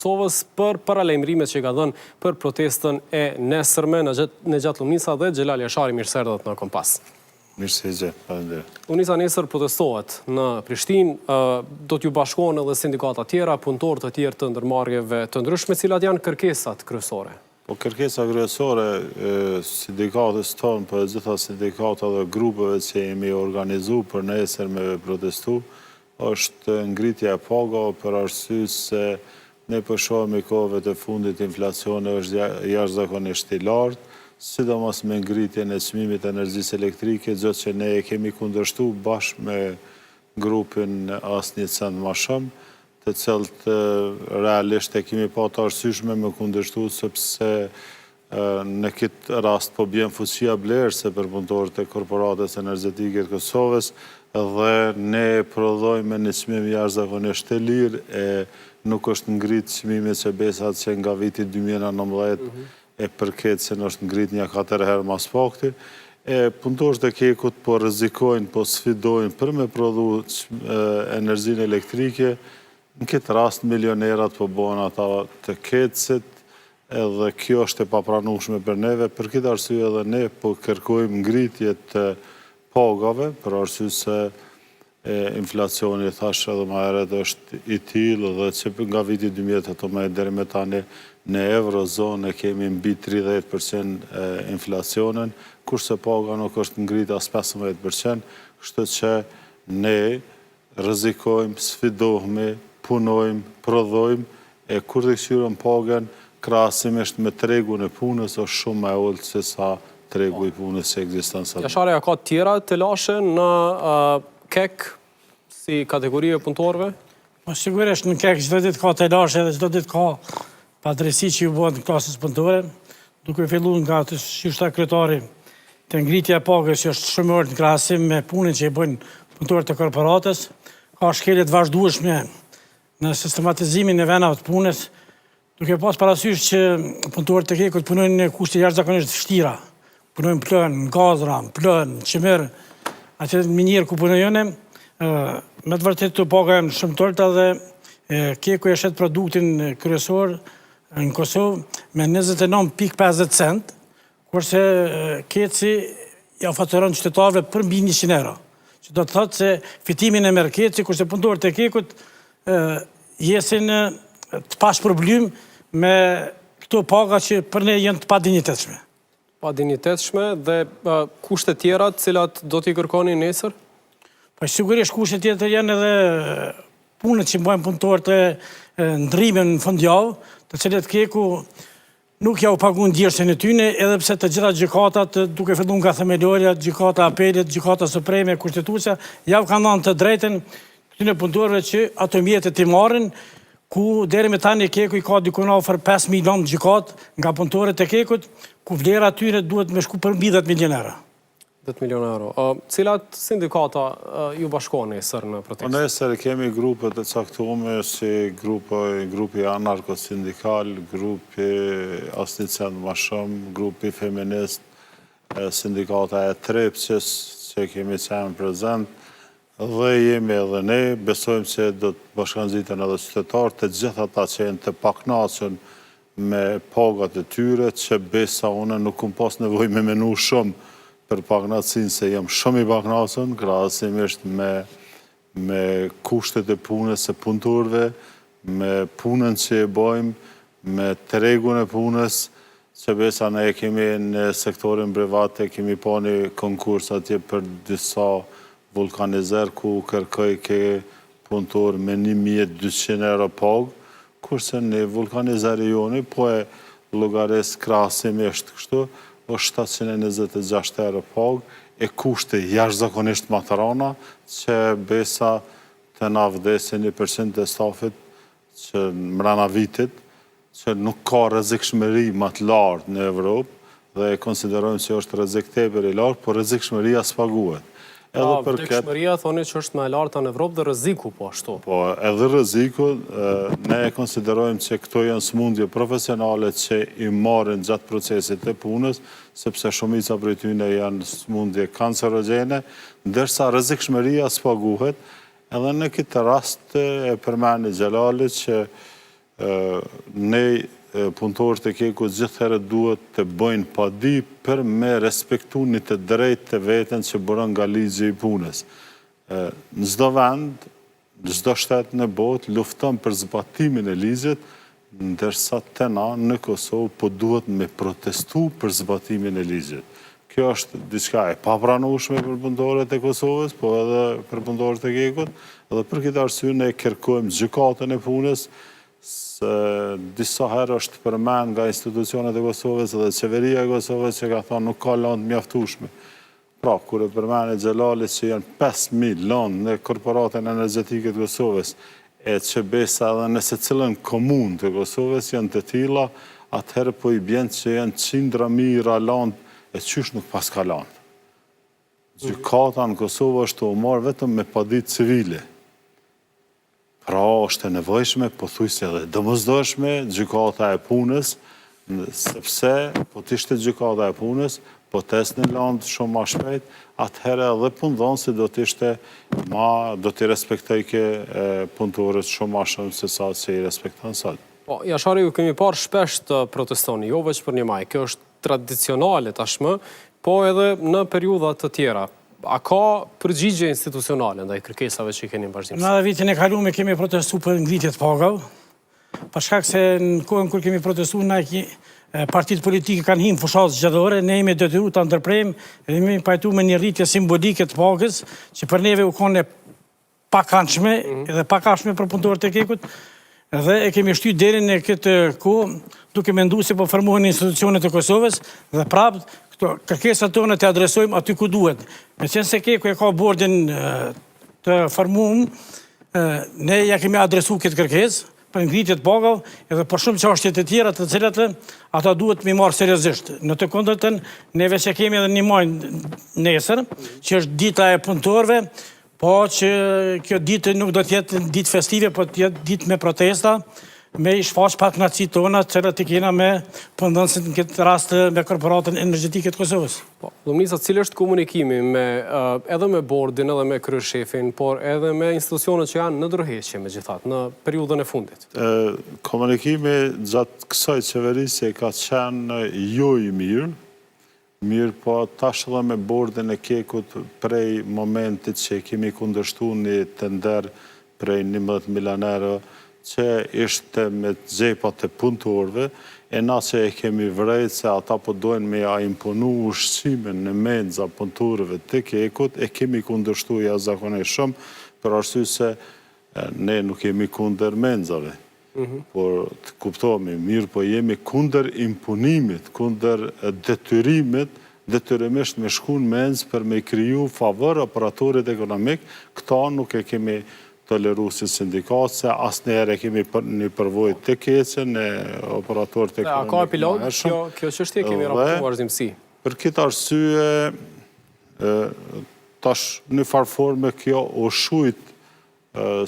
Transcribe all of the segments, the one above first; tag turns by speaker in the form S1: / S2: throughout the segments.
S1: Kosovës për paralajmërimet që ka dhënë për protestën e nesërme në gjatë Lunisa dhe Xhelal Jashari, mirë se erdhët në Kompas.
S2: Mirë se gjë, faleminderit.
S1: Lunisa nesër protestohet në Prishtinë, do t'ju bashkohen edhe sindikata tjera, punëtorë të tjerë të ndërmarrjeve të ndryshme, cilat janë kërkesat kryesore.
S2: Po kërkesa kryesore sindikatës tonë, po e gjitha sindikata dhe grupeve që jemi organizuar për nesër me protestu, është ngritja e pagave për arsye se ne po shohim i kohëve të fundit inflacioni është jashtëzakonisht i lartë, sidomos me ngritjen e çmimit të energjisë elektrike, gjë që ne e kemi kundërshtuar bashkë me grupin Asnjë Cent më shumë, të cilët realisht e kemi pa të arsyeshme me kundërshtu, sepse në këtë rast po bjen fuqia blerëse për punëtorët e korporatës energjetike të Kosovës dhe ne prodhojmë një çmim jashtëzakonisht të lirë e nuk është ngrit çmimi që besat që nga viti 2019 e përket se në është ngrit një 4 herë mas pakti. Punëtorët e Kekut po rrezikojnë, po sfidojnë për me prodhu energjinë elektrike. Në këtë rast milionerat po bëhen ata të kecit, edhe kjo është e papranueshme për neve. Për këtë arsye edhe ne po kërkojmë ngritje të pagave, për arsye se inflacioni, thash edhe më herët, është i tillë dhe që nga viti 2018 deri me tani në eurozonë kemi mbi 30% inflacionin, kurse paga nuk është ngrit as 15%, kështu që ne rrezikojmë, sfidohemi, punojmë, prodhojmë, e kur të kthyrëm pagën krahasimisht me tregun e punës është shumë më e ulët se sa tregu i punës që ekziston sot.
S1: Jashari, ka tjera të lashe në KEK si kategori e punëtorëve?
S3: Po sigurisht në KEK çdo ditë ka të lashe dhe çdo ditë ka padrejësi që ju bëhen në klasës punëtore, duke filluar nga të shishta kryetari të ngritja e pagës që është shumë në krahasim me punën që i bëjnë punëtorët e korporatës, ka shkelje të vazhdueshme në sistematizimin e venave të punës, duke pas parasysh që punëtorët e Kekut punojnë në kushte jashtëzakonisht vështira, punojnë plën, në gazra, plën, qemer, atë minjerë ku punojnë, me të vërtetë të paga janë shumë të ulta dhe Keku e shet produktin kryesor në Kosovë me 29.50 cent, kurse Keci ja faturon qytetarëve për mbi 100 euro. Që do të thotë se fitimin e merr Keci, kurse punëtorët e Kekut jesin të pash problem me këto paga që për ne janë të padinjitetshme.
S1: Padinjitetshme dhe kushte tjera të cilat do t'i kërkoni nesër?
S3: Po sigurisht kushte tjetër janë edhe punët që bëjnë punëtorët e ndrimin në fundjavë, të cilët Keku nuk ja u paguën djersën e tyne, edhe pse të gjitha gjykatat, duke filluar nga themelorja, gjykata apelit, gjykata supreme, kushtetuese, ja u kanë dhënë të drejtën këtyre punëtorëve që ato mjetet i marrin, ku deri me tani Keku i ka dikon afër 5 milion gjykat nga punëtorët e Kekut, ku vlera atyre duhet me shku për mbi 10 milion euro.
S1: 10 milion euro. Cilat sindikata ju bashkohen nesër në protestë?
S2: Nesër kemi grupe të caktuara si grupi anarko-sindikal, grupi Asnjë Cent më shumë, grupi feminist, sindikata e Trepçës që kemi qenë prezent, dhe jemi edhe ne, besojmë se do të bashkangjiiten edhe qytetarë, të gjitha ata që janë të pakënaqur me pagat e tyre, që besa unë nuk kam pas nevojë me menu shumë për pakënaqësinë, se jam shumë i pakënaqur krahasimisht me kushtet e punës së punëtorëve, me punën që e bëjmë, me tregun e punës, që besa ne e kemi në sektorin privat, e kemi pa një konkurs atje për disa vulkanizer ku kërkoj ke punëtor me 1.200 euro pagë, kurse në vulkanizeri joni po e llogaris krahasimisht kështu, është 726 euro pagë, e kushte jashtëzakonisht më të rënda, që besa të na vdesin 1% e stafit që mbrana vitit, që nuk ka rrezikshmëri më të lartë në Evropë dhe e konsiderojmë që është rrezik tepër i lartë, por rrezikshmëria s'paguhet.
S1: Vdekshmëria thoni që është më e larta në Evropë dhe rreziku po ashtu.
S2: Po, edhe rreziku, ne e konsiderojmë që këto janë sëmundje profesionale që i marrin gjatë procesit të punës, sepse shumica prej tyre janë sëmundje kancerogjene, ndërsa rrezikshmëria s'paguhet, edhe në këtë rast e përmeni Xhelali që ne punëtorët e Keku gjithë herë duhet të bëjnë padi për me respektu një të drejtë të veten që bërën nga ligji i punës. Në çdo vend, në çdo shtet në botë, lufton për zbatimin e ligjit, ndërsa te na në Kosovë po duhet me protestu për zbatimin e ligjit. Kjo është diçka e papranueshme për punëtorët e Kosovës, po edhe për punëtorët e Kekut, edhe për këtë arsye ne kërkojmë gjykatën e punës, se disa herë është përmend nga institucionet e Kosovës edhe qeveria e Kosovës që ka thonë nuk ka landë mjaftueshme. Pra, kur e përmend Xhelali që janë 5.000 landë në korporatën energjetike të Kosovës, e që besa edhe në secilën komunë të Kosovës janë të tilla, atëherë po i bjen që janë qindra mijëra landë e qysh nuk pas ka landë. Gjykata në Kosovë është u marrë vetëm me paditë civile. Pra është e nevojshme, pothuajse edhe domosdoshme, gjykata e punës, sepse po t'ishte gjykata e punës, po tesnin landë shumë ma shpejt, atëherë edhe punëdhënësi do t'i respektojke punëtorët shumë ma shumë se sa që i respektojnë sot.
S1: Po, Jashari, ju kemi parë shpesh të protestoni, jo veç për një maj, kjo është tradicionale tashmë, po edhe në periudha të tjera. A ka përgjigje institucionale ndaj kërkesave që i keni në vazhdimsi?
S3: Në vitin e kaluar kemi protestu për ngritjet pagave, për shkak se në kohën kur kemi protestu, partitë politike kanë hinë fushatës zgjedhore, ne jemi detyruar ta ndërprejmë dhe jemi pajtuar me një rritje simbolike të pagës, që për neve u konë pakëndshme edhe pakashme për punëtorët e Kekut, dhe e kemi shtyr deri në këtë kohë, duke menduar se po formohen institucionet e Kosovës dhe prapë këto kërkesat tona të adresojmë aty ku duhet. Meqense Keku e ka bordin të formuar, ne ja kemi adresuar këtë kërkesë për ngritje të pagave edhe për shumë çështje të tjera të cilat ata duhet mi marrë seriozisht. Në të kundërtën, neve që kemi edhe një muaj nesër, që është dita e punëtorëve, po që kjo ditë nuk do t'jetë ditë festive, po t'jetë ditë me protesta, me i shfaq patënaqësit tona, cilat i kena me punëdhënësit në këtë rast me korporatën energjetike të Kosovës.
S1: Po, Lumnica, cilë është komunikimi edhe me bordin, edhe me kryeshefin, por edhe me institucionet që janë në ndërheqje me gjithat, në periudhën e fundit?
S2: Komunikimi gjatë kësaj qeverisje ka qenë jo i mirë, po tash edhe me bordin e Kekut prej momentit që kemi kundërshtu një tender prej 11 milionerë që ishte me xhepat e punëtorëve, e na që e kemi vrejt se ata po dojnë me ja imponu ushqimin në menxa punëtorëve të Kekut, e kemi kundërshtu jashtëzakonisht shumë, për arsye se ne nuk jemi kundër menxave. Por të kuptohemi, mirë po jemi kundër impunimit, kundër detyrimisht me shku në menz për me kriju favor operatorit ekonomik, këta nuk e kemi toleru si sindikat, se asë njerë e kemi një përvojt të keqen në operatorit ekonomik.
S1: A ka epilog, kjo çështje kemi raportuar vazhdimsi?
S2: Për këtë arsye, tash në farforme kjo o shujt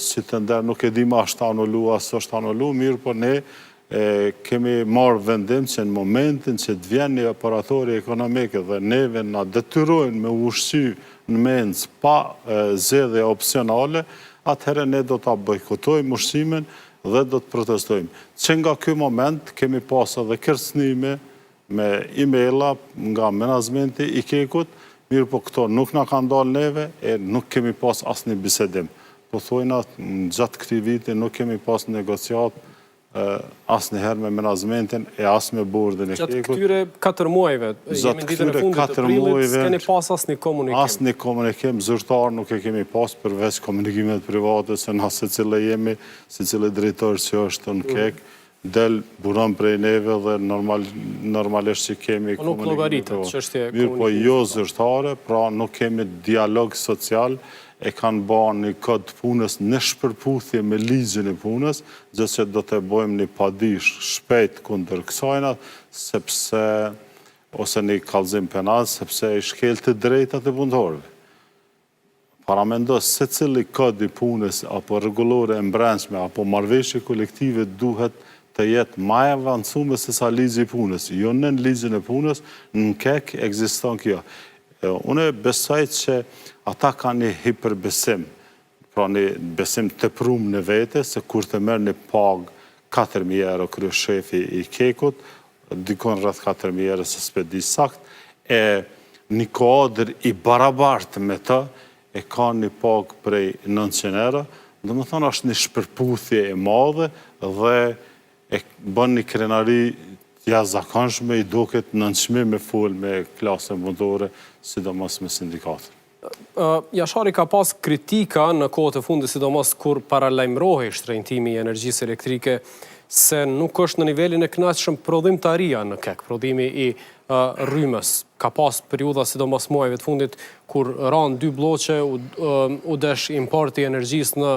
S2: si të ndër, nuk e di ma është anullu, asë është anullu, mirë, por ne kemi marrë vendim që në momentin që të vjen një operatori ekonomike dhe neve na detyrojnë me ushqy në menz pa zgjedhje opsionale, atëherë ne do ta bojkotojmë ushqimin dhe do të protestojmë. Që nga ky moment kemi pas edhe kërcënime me emaila nga menaxhmenti i Kekut, mirë po këto nuk na kanë dalë neve e nuk kemi pas asnjë bisedim. Po thojna, gjatë këtij viti nuk kemi pas negociat asnjëherë me menaxhmentin e as me bordin e Kekut.
S1: Gjatë këtyre 4 muajve, jemi në ditën e fundit të prillit, s'keni pas asnjë komunikim.
S2: Asnjë komunikim zyrtar nuk e kemi pas përveç komunikimet private, se na secili jemi, secili drejtor që është në Kek, del buron prej neve dhe normalisht që kemi
S1: nuk llogaritet çështje komunikimi.
S2: Mirë, po jo zyrtare, pra nuk kemi dialog social, e kanë ba një kod punës në shpërputhje me ligjin e punës, gjithë që do të bojmë një padish shpejt kundër kësajna, sepse, ose një kallëzim penal, sepse i shkel të drejtat e punëtorëve. Paramendos se cili kod i punës, apo rregullore e mbrëmshme, apo marrëveshje kolektive duhet të jetë ma e avancume se sa ligji i punës. Jo në ligjin e punës, në Kek ekziston kjo. Unë besoj që ata ka një hiperbesim, pra një besim të prum në vete, se kur të merë një pagë 4.000 euro kryeshefi i Kekut, dikon rreth 4.000 euro se s'pe di sakt, e një kuadër i barabartë me të, e ka një pagë prej 900 euro, dhe më thonë është një shpërputhje e madhe dhe e bën një krenari jashtëzakonshme, i duket nënçmim me fol me klasën punëtore, sidomos me sindikatën.
S1: Jashari ka pas kritika në kohët e fundit, sidomos kur paralajmërohej shtrenjtimi i energjisë elektrike, se nuk është në nivelin e kënaqshëm prodhimtaria në KEK, prodhimi i rrymës. Ka pas periudha, sidomos muajve të fundit, kur ranë 2 bloqe, u desh importi i energjisë në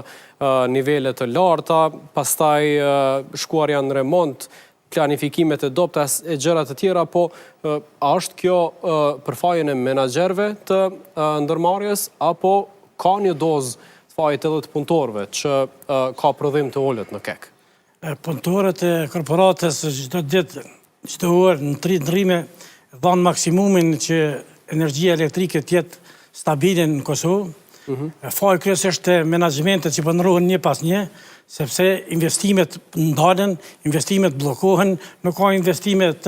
S1: nivele të larta, pastaj shkuarja në remont, planifikimet e dopta e gjëra të tjera, po a është kjo përfajën e menaxherëve të ndërmarrjes, apo ka një dozë të fajit edhe të punëtorëve që ka prodhim të ulët në KEK?
S3: Punëtorët e korporatës çdo ditë, çdo orë në 3 ndrime dhanë maksimumin që energjia elektrike të jetë stabile në Kosovë. Faji kryesisht të menaxhmentet që punërohen një pas një, sepse investimet ndalen, investimet bllokohen, nuk ka investimet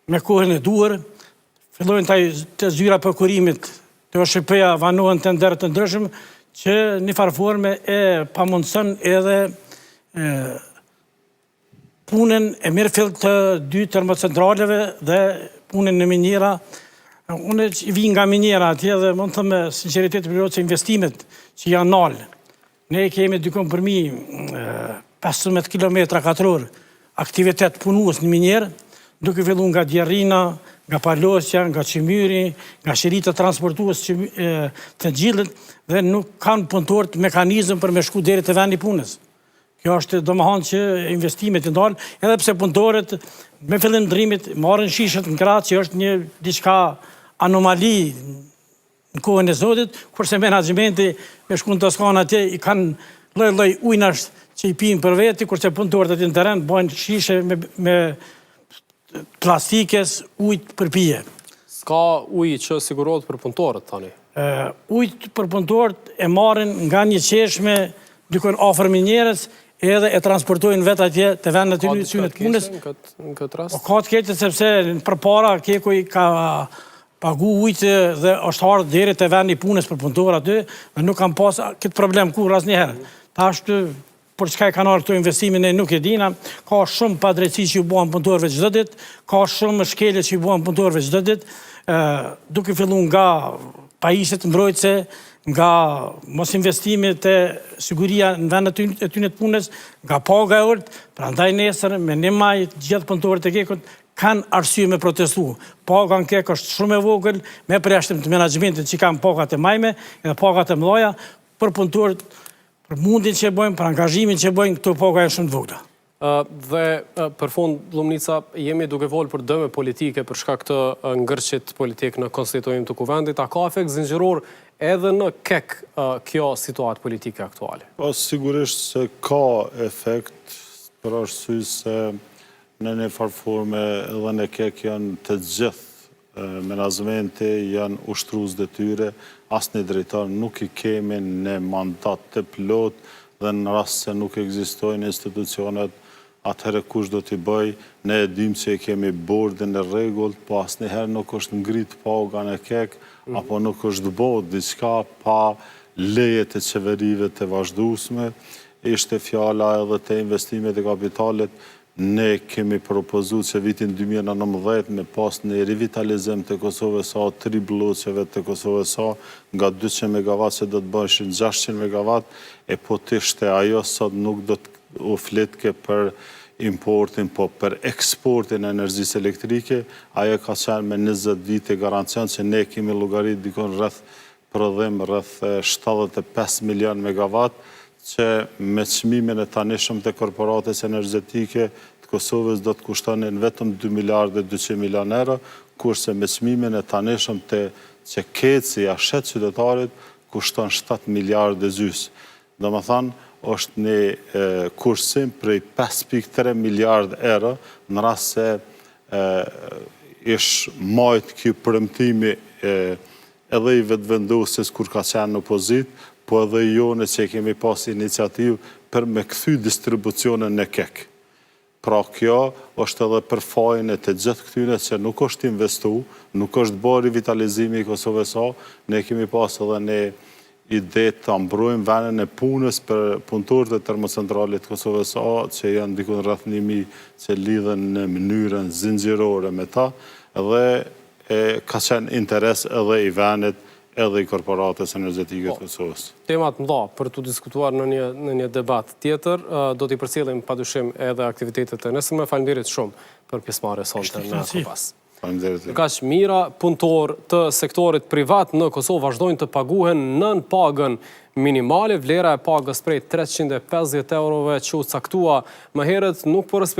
S3: me kohën e duhur. Fillojnë të zyra prokurimit të OSHP-ja vanohen tender të ndryshëm që një farë forme e pamundson edhe punën e mirëfillt të 2 termocentraleve dhe punën në minjera. Unë vi nga minjera atje dhe mund të them me sinqeritet plot se investimet që janë nalë. Ne kemi dykon përmi 15 km katror aktivitet punues në minjerë, duke filluar nga Djerrina, nga Palosja, nga Çimyri, nga shirita transportues të gjillit, dhe nuk kanë punëtor mekanizëm për me shku deri te vendi punës. Kjo është domethënë që investimet i ndalë, edhe pse punëtorët me fillim ndrimit marrin shishet në krah, që është një diçka anomali në kohën e Zotit, kurse menaxhmenti me shku në Toskanë atje i kanë lloj-lloj ujnash që i pinë për veti, kurse punëtorët aty në terren bojnë shishe me plastikes, ujë për pije.
S1: S'ka ujë që sigurohet për punëtorët tani?
S3: Ujë për punëtorët e marrin nga një qeshme dykon afër minjerës, edhe e transportojnë vetë atje të vendet e synet punës.
S1: Në këtë rast?
S3: Ka të keqe sepse përpara Keku i ka pagu ujtë dhe është ardhur deri te vendi punës për punëtor aty, dhe nuk kanë pas këtë problem kur asnjëherë. Tash për çka kanë ardhur këto investime ne nuk e dina. Ka shumë padrejti që u bën punëtorëve çdo ditë, ka shumë shkelje që u bën punëtorëve çdo ditë, duke filluar nga pajisjet mbrojtëse, nga mos investimet e siguria në vendet e tyre të punës, nga paga e ulët. Prandaj nesër me 1 maj gjithë punëtorët e Kekut kanë arsye me protestu. Paga në Kek është shumë e vogël, me përjashtim të menaxhmentit që kanë pagat e majme edhe pagat e mëdha, për punëtorët, për mundin që bëjmë, për angazhimin që bëjmë, këto paga janë shumë të vogla.
S1: Dhe për fund, Lumnica, jemi duke folë për dëme politike për shkak të ngërqit politik në konstituim të kuvendit. A ka efekt zinxhiror edhe në KEK kjo situatë politike aktuale?
S2: Po, sigurisht se ka efekt, për arsye se në një farforme edhe në KEK janë të gjithë menaxhmenti, janë ushtrues detyre, asnjë drejtor nuk i kemi në mandat të plot, dhe në rast se nuk ekzistojnë institucionet, atëherë kush do t'i bëj, ne e dim që kemi bordin e rregullt, po asnjëherë nuk është ngrit paga në KEK, apo nuk është bërë diçka pa leje të qeverive të vazhdueshme. Ishte fjala edhe të investimet e kapitalit. Ne kemi propozuar që vitin 2019 me pas një revitalizim të Kosovës sa 3 bloqeve të Kosovës sa, nga 200 MW që do të bëshin 600 MW, e po të ishte ajo sot nuk do të u flitke për importin, po për eksportin e energjisë elektrike. Ajo ka qenë me 20 vite garancion që ne kemi llogarit dikon rreth prodhim rreth 75 milion megawatt, që me çmimin e tanishëm të korporatës energjetike të Kosovës do të kushtonin vetëm 2 miliardë 200 milion euro, kurse me çmimin e tanishëm të që keci ashet qytetarit kushton 7 miliardë gjys. Domethënë, është një kursim prej 5.3 miliardë euro, në rast se ish majt kjo premtimi edhe i vetëvendosis kur ka qenë në opozit, po edhe jone që kemi pas iniciativë për me kthy distribucionin në kek. Pra kjo është edhe për fajin e të gjithë këtyne që nuk është investu, nuk është bërë revitalizimi i Kosovës A, ne kemi pas edhe ne ide të mbrojmë venën e punës për punëtorët e termocentralit Kosovës A, që janë dikun rreth 1000 që lidhen në mënyrën zinxhirore me ta, edhe ka qenë interes edhe i venit, edhe i korporatës energjetike të Kosovës.
S1: Temat mëdha për të diskutuar në një debat tjetër, do t'i përcjellim padyshim edhe aktivitetet e nesërme. Faleminderit shumë për pjesëmarrjen sonte në Kopas. Kaq mira, punëtor të sektorit privat në Kosovë vazhdojnë të paguhen nën pagën minimale. Vlera e pagës prej 350 eurove që u caktua më herët nuk po respektohet